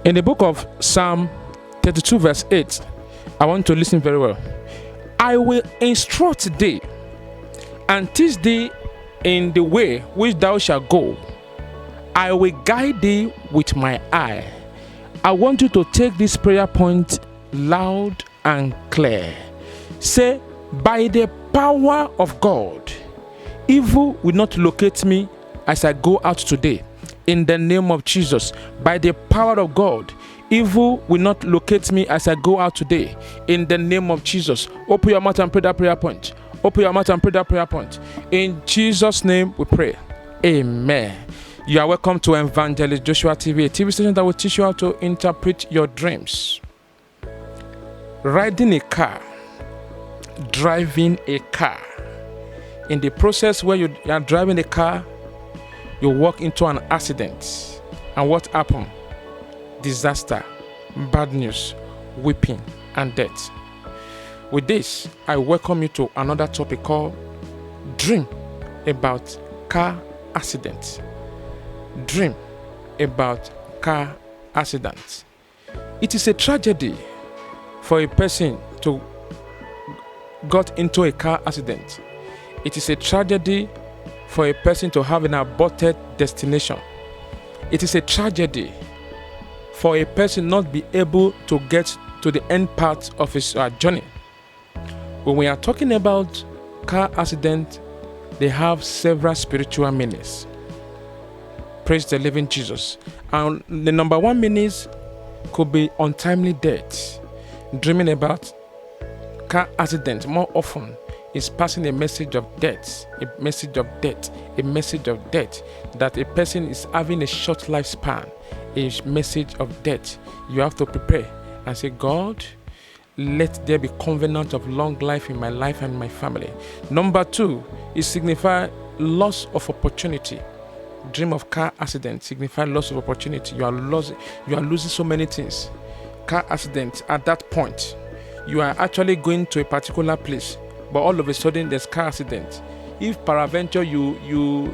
In the book of Psalm 32 verse 8, I want to listen very well. I will instruct thee and teach thee in the way which thou shalt go. I will guide thee with my eye. I want you to take this prayer point loud and clear. Say, by the power of God, evil will not locate me as I go out today. In the name of Jesus, by the power of God, evil will not locate me as I go out today. In the name of Jesus, open your mouth and pray that prayer point. Open your mouth and pray that prayer point. In Jesus' name we pray. Amen. You are welcome to Evangelist Joshua TV, a TV station that will teach you how to interpret your dreams. Riding a car, driving a car. In the process where you are driving a car, you walk into an accident. And what happened? Disaster, bad news, weeping, and death. With this, I welcome you to another topic called Dream about Car Accident. Dream about car accident. It is a tragedy for a person to got into a car accident. It is a tragedy for a person to have an aborted destination. It is a tragedy for a person not be able to get to the end part of his journey. When we are talking about car accident, they have several spiritual meanings. Praise the living Jesus. And the number one meanings could be untimely death. Dreaming about car accident more often is passing a message of death, a message of death, a message of death, that a person is having a short lifespan, a message of death. You have to prepare and say, God, let there be covenant of long life in my life and my family. Number two, it signifies loss of opportunity. Dream of car accident signifies loss of opportunity. You are losing so many things. Car accident, at that point, you are actually going to a particular place, but all of a sudden there's car accident. If peradventure you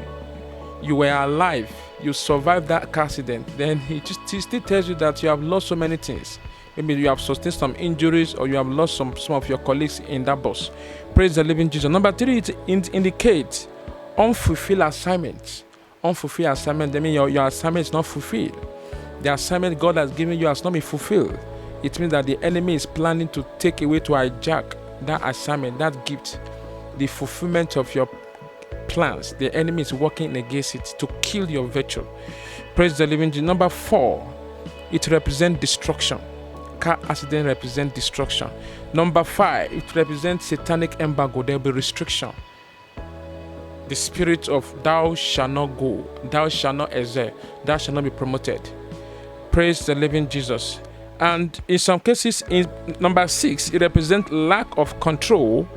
were alive, you survived that car accident, then it still tells you that you have lost so many things. Maybe you have sustained some injuries, or you have lost some of your colleagues in that bus. Praise the living Jesus. Number three, it indicates unfulfilled assignments. Unfulfilled assignment, that means your assignment is not fulfilled. The assignment God has given you has not been fulfilled. It means that the enemy is planning to take away, to hijack that assignment, that gift, the fulfillment of your plans. The enemy is working against it to kill your virtue. Praise the living Jesus. Number four, it represents destruction. Car accident represents destruction. Number five, it represents satanic embargo. There will be restriction. The spirit of thou shalt not go, thou shalt not exert, thou shalt not be promoted. Praise the living Jesus. And in some cases, in number six, it represents lack of control.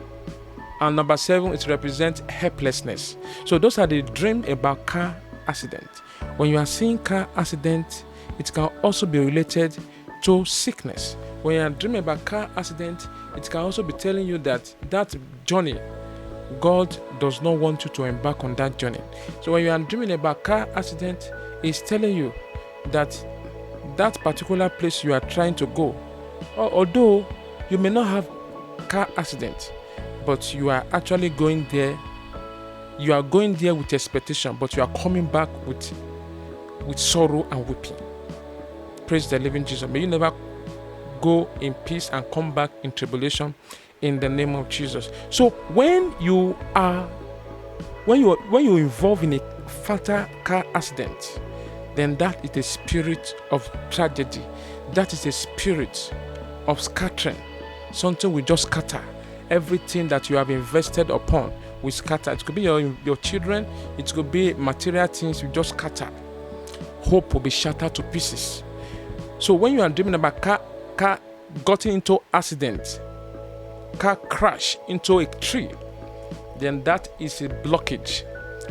And number seven, it represents helplessness. So those are the dreams about car accident. When you are seeing car accident, it can also be related to sickness. When you are dreaming about car accident, it can also be telling you that that journey, God does not want you to embark on that journey. So when you are dreaming about car accident, it's telling you that that particular place you are trying to go, although you may not have car accident, but you are actually going there. You are going there with expectation, but you are coming back with sorrow and weeping. Praise the living Jesus. May you never go in peace and come back in tribulation, in the name of Jesus. So when you involve in a fatal car accident, then that is a spirit of tragedy. That is a spirit of scattering. Something will just scatter. Everything that you have invested upon will scatter. It could be your children. It could be material things will just scatter. Hope will be shattered to pieces. So when you are dreaming about car got into accident, car crash into a tree, then that is a blockage.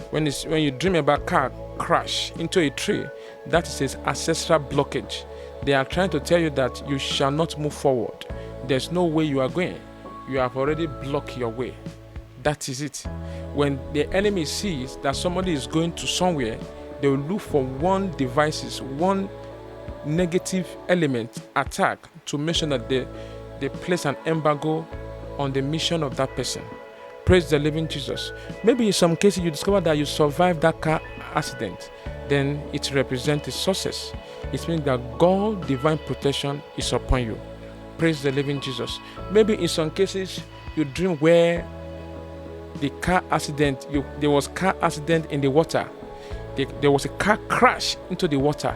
When you dream about car crash into a tree, that is an ancestral blockage. They are trying to tell you that you shall not move forward. There's no way you are going. You have already blocked your way. That is it. When the enemy sees that somebody is going to somewhere, they will look for one negative element attack to make sure that they place an embargo on the mission of that person. Praise the living Jesus. Maybe in some cases you discover that you survived that car accident, then it represents a success. It means that God's divine protection is upon you. Praise the living Jesus. Maybe in some cases you dream where the car accident, there was car accident in the water. There was a car crash into the water.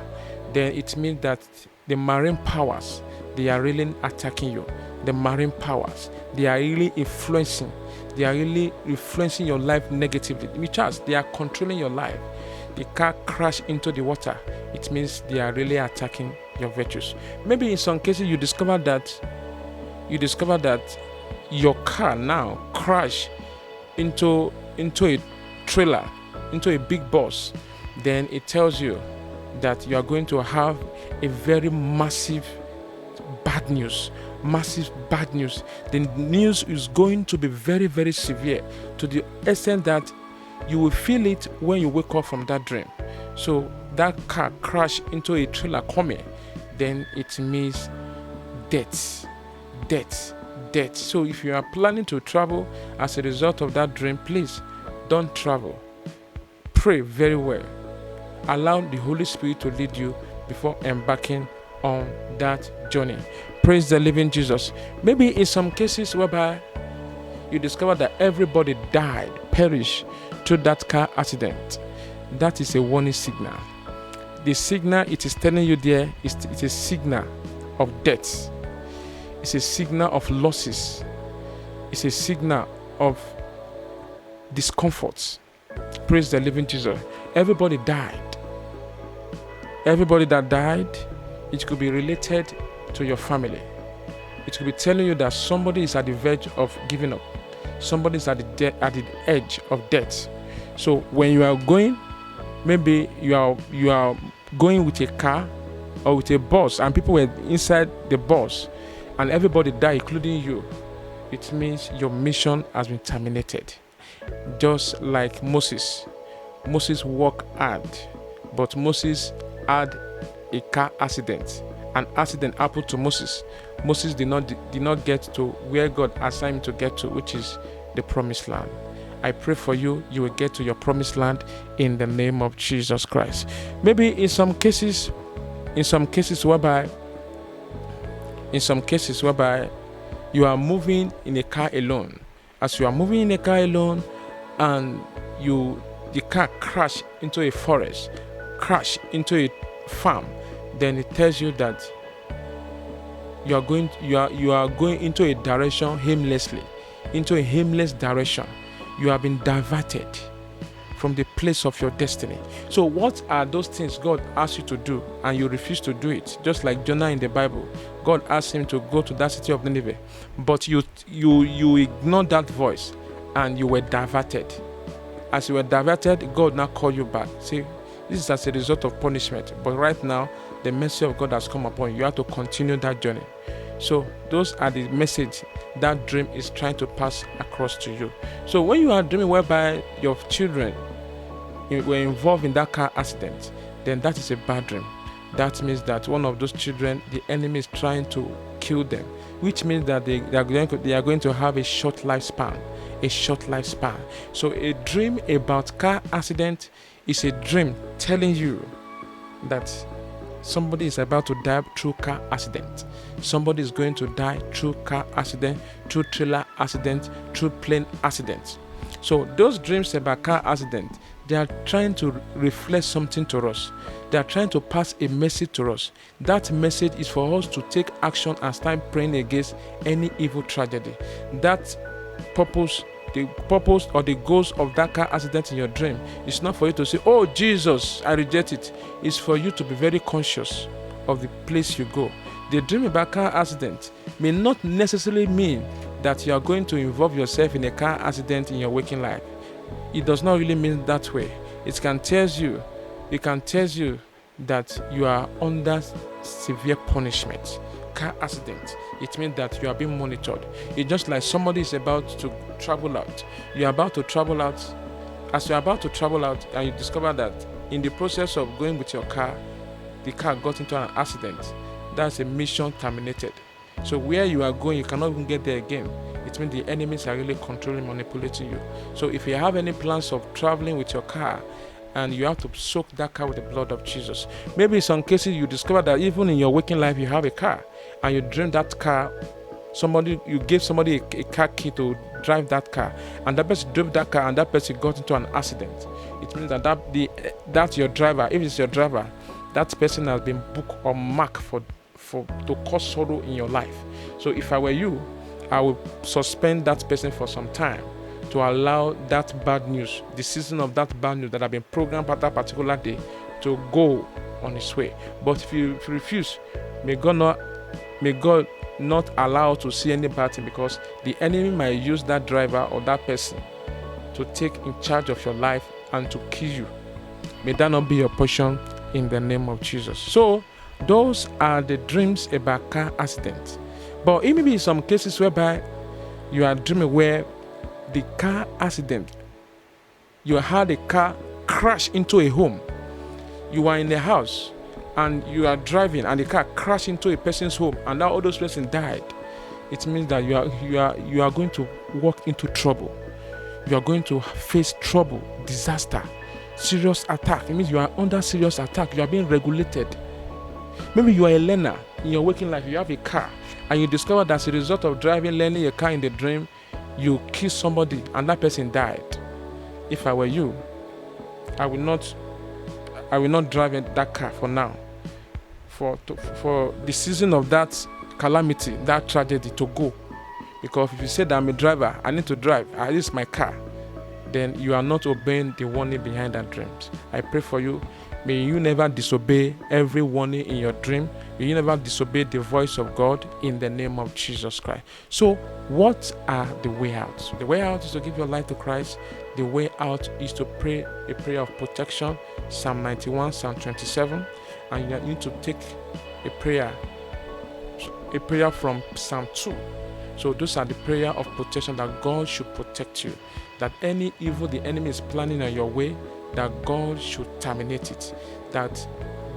Then it means that the marine powers, they are really attacking you. The marine powers, they are really influencing. They are really influencing your life negatively. Which means they are controlling your life. The car crashed into the water. It means they are really attacking your virtues. Maybe in some cases you discover that your car now crashed into a trailer, into a big bus. Then it tells you that you are going to have a very massive bad news. The news is going to be very, very severe, to the extent that you will feel it when you wake up from that dream. So that car crashed into a trailer coming, then it means death. So if you are planning to travel as a result of that dream, please don't travel. Pray very well. Allow the Holy Spirit to lead you before embarking on that journey. Praise the living Jesus. Maybe in some cases whereby you discover that everybody perished through that car accident, that is a warning signal. The signal it is telling you there is it's a signal of death. It's a signal of losses. It's a signal of discomforts. Praise the living Jesus. Everybody died. Everybody that died, it could be related to your family. It could be telling you that somebody is at the verge of giving up. Somebody is at the edge of death. So when you are going, maybe you are going with a car or with a bus, and people were inside the bus, and everybody died, including you, it means your mission has been terminated. Just like Moses worked hard, but Moses had a car accident. An accident happened to Moses. Moses did not get to where God assigned him to get to, which is the promised land. I pray for you, you will get to your promised land in the name of Jesus Christ. Maybe in some cases whereby you are moving in a car alone. As you are moving in a car alone, and the car crash into a forest, crash into a farm, then it tells you that you are going into a direction aimlessly, into a aimless direction. You have been diverted from the place of your destiny. So what are those things God asks you to do and you refuse to do it? Just like Jonah in the Bible, God asked him to go to that city of Nineveh, but you ignored that voice and you were diverted. As you were diverted, God now called you back. See, this is as a result of punishment, but right now the mercy of God has come upon you. You have to continue that journey. So those are the message that dream is trying to pass across to you. So when you are dreaming whereby your children were involved in that car accident, then that is a bad dream. That means that one of those children, the enemy is trying to kill them, which means that they are going to have a short lifespan. So a dream about car accident is a dream telling you that somebody is about to die through car accident. Somebody is going to die through car accident, through trailer accident, through plane accident. So those dreams about car accident, they are trying to reflect something to us. They are trying to pass a message to us. That message is for us to take action and start praying against any evil tragedy. That purpose, the purpose or the goals of that car accident in your dream is not for you to say, "Oh Jesus, I reject it." It's for you to be very conscious of the place you go. The dream about car accident may not necessarily mean that you are going to involve yourself in a car accident in your waking life. It does not really mean that way. It can tell you that you are under severe punishment. Car accident, it means that you are being monitored. It's just like somebody is about to travel out. You are about to travel out. As you are about to travel out and you discover that in the process of going with your car, the car got into an accident, that's a mission terminated. So where you are going, you cannot even get there again. It means the enemies are really controlling, manipulating you. So if you have any plans of traveling with your car, and you have to soak that car with the blood of Jesus. Maybe in some cases you discover that even in your waking life you have a car, and you dream that car, you gave somebody a car key to drive that car, and that person drove that car and that person got into an accident. It means that's your driver. If it's your driver, that person has been booked or marked to cause sorrow in your life. So if I were you, I would suspend that person for some time to allow that bad news, the season of that bad news that have been programmed at that particular day, to go on its way. But if you refuse, may God not allow to see any bad thing, because the enemy might use that driver or that person to take in charge of your life and to kill you. May that not be your portion in the name of Jesus. So those are the dreams about car accidents. But it may be some cases whereby you are dreaming where the car accident, you had a car crash into a home. You are in the house and you are driving and the car crashed into a person's home, and now all those persons died. It means that you are going to walk into trouble. You are going to face trouble, disaster, serious attack. It means you are under serious attack. You are being regulated. Maybe you are a learner in your waking life. You have a car and you discover that as a result of learning a car in the dream, you kill somebody and that person died. If I were you, I will not drive that car for now, for the season of that calamity, that tragedy to go. Because if you say that I'm a driver, I need to drive, this is my car, then you are not obeying the warning behind that dreams. I pray for you. May you never disobey every warning in your dream. May you never disobey the voice of God in the name of Jesus Christ. So what are the way out? The way out is to give your life to Christ. The way out is to pray a prayer of protection, Psalm 91, Psalm 27, and you need to take a prayer from Psalm 2. So those are the prayer of protection, that God should protect you, that any evil the enemy is planning on your way, that God should terminate it, that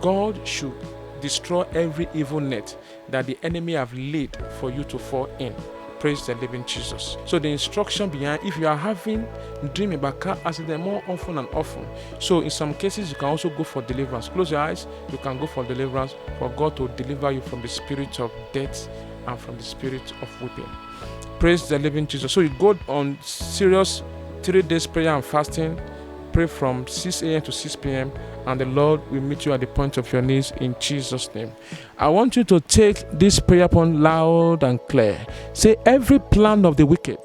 God should destroy every evil net that the enemy have laid for you to fall in. Praise the living Jesus. So the instruction behind, if you are having dream about car accident more often and often, so in some cases you can also go for deliverance. Close your eyes, you can go for deliverance, for God to deliver you from the spirit of death and from the spirit of weeping. Praise the living Jesus. So you go on serious 3 days prayer and fasting. Pray from 6 a.m. to 6 p.m. and the Lord will meet you at the point of your knees in Jesus' name. I want you to take this prayer point loud and clear. Say, every plan of the wicked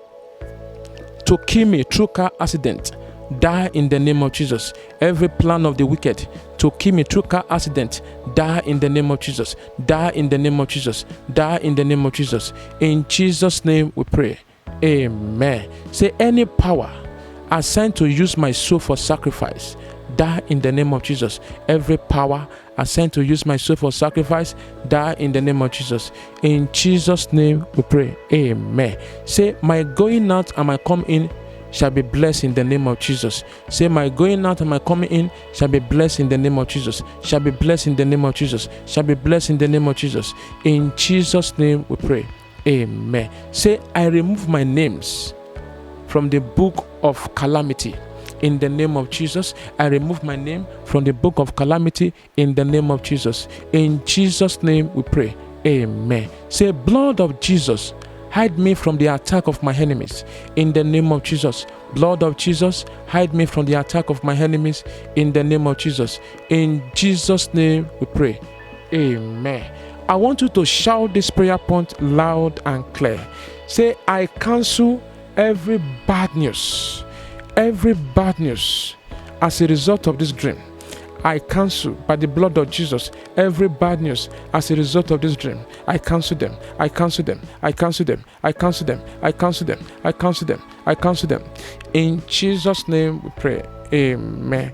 to kill me through car accident, die in the name of Jesus. Every plan of the wicked to kill me through car accident, die in the name of Jesus. Die in the name of Jesus. Die in the name of Jesus. In Jesus' name we pray. Amen. Say, any power assigned to use my soul for sacrifice, die in the name of Jesus. Every power assigned to use my soul for sacrifice, die in the name of Jesus. In Jesus' name we pray. Amen. Say, my going out and my coming in shall be blessed in the name of Jesus. Say, my going out and my coming in shall be blessed in the name of Jesus. Shall be blessed in the name of Jesus. Shall be blessed in the name of Jesus. In Jesus' name we pray. Amen. Say, I remove my names from the book of calamity in the name of Jesus. I remove my name from the book of calamity in the name of Jesus. In Jesus' name we pray. Amen. Say, blood of Jesus, hide me from the attack of my enemies in the name of Jesus. Blood of Jesus, hide me from the attack of my enemies in the name of Jesus. In Jesus' name we pray. Amen. I want you to shout this prayer point loud and clear. Say, I cancel every bad news as a result of this dream. I cancel by the blood of Jesus every bad news as a result of this dream. I cancel them. I cancel them. I cancel them. I cancel them. I cancel them. I cancel them. I cancel them. In Jesus' name we pray. Amen.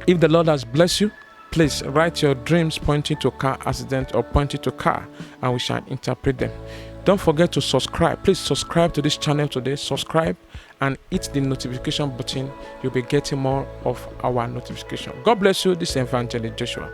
If the Lord has blessed you, please write your dreams pointing to car accident or pointing to car, and we shall interpret them. Don't forget to subscribe. Please subscribe to this channel today. Subscribe and hit the notification button. You'll be getting more of our notification. God bless you. This is Evangelist Joshua.